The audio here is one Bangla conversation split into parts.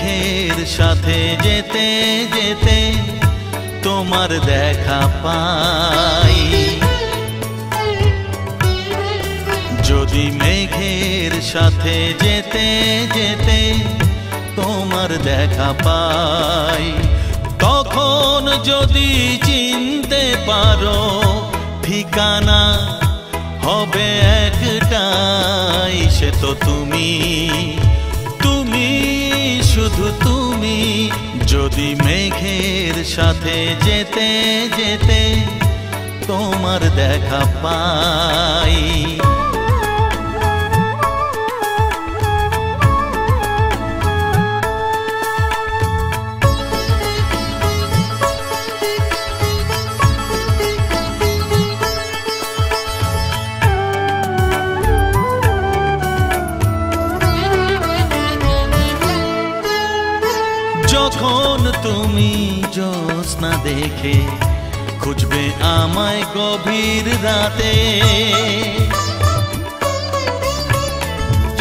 মেঘের সাথে যেতে যেতে তোমার দেখা পাই, যদি মেঘের সাথে যেতে যেতে তোমার দেখা পাই, তখন যদি চিনতে পারো ঠিকানা হবে একটাই, সে তো তুমি, তুমি শুধু তুমি। যদি মেঘের সাথে যেতে যেতে তোমার দেখা পাই। যখন তুমি জ্যোৎস্না দেখে খুঁজবে আমায় গভীর রাতে,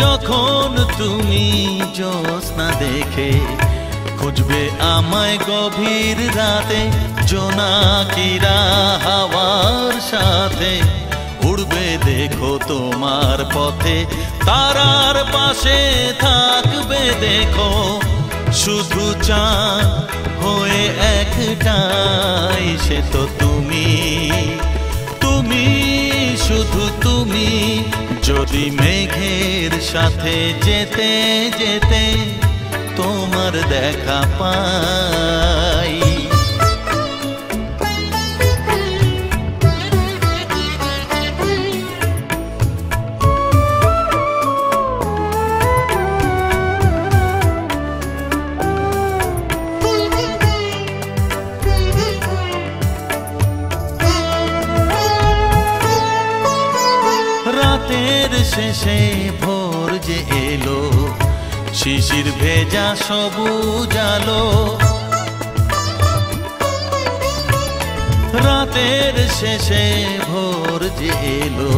যখন তুমি জ্যোৎস্না দেখে খুঁজবে আমায় গভীর রাতে, জোনাকিরা হাওয়ার সাথে উড়বে দেখো তোমার পথে, তারার পাশে থাকবে দেখো শুধু চাঁদ হয়ে একটাই, সে তো তুমি, তুমি শুধু তুমি। যদি মেঘের সাথে যেতে যেতে তোমার দেখা পাই। রাতের শেষে ভোর যে এলো, শিশির ভেজা সবুজ আলো, রাতের শেষে ভোর যে এলো,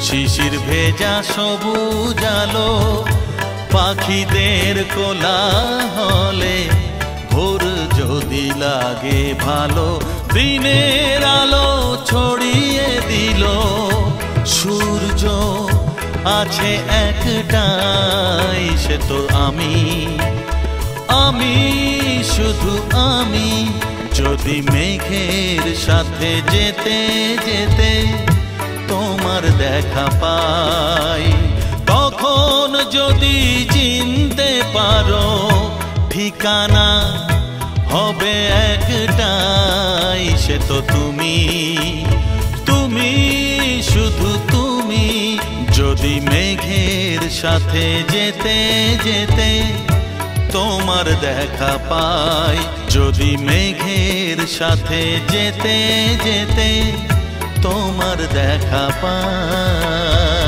শিশির ভেজা সবুজ আলো, পাখিদের কোলাহলে ভোর যদি লাগে ভালো, দিনের আলো ছড়িয়ে দিল, সূর্য আছে একটাই, সে তো আমি, আমি শুধু আমি। যদি মেঘের সাথে যেতে যেতে তোমার দেখা পাই, তখন যদি চিনতে পারো ঠিকানা হবে একটাই, সে তো তুমি, তুমি শুধু তুমি। যদি মেঘের সাথে যেতে যেতে তোমার দেখা পাই, যদি মেঘের সাথে যেতে যেতে তোমার দেখা পাই।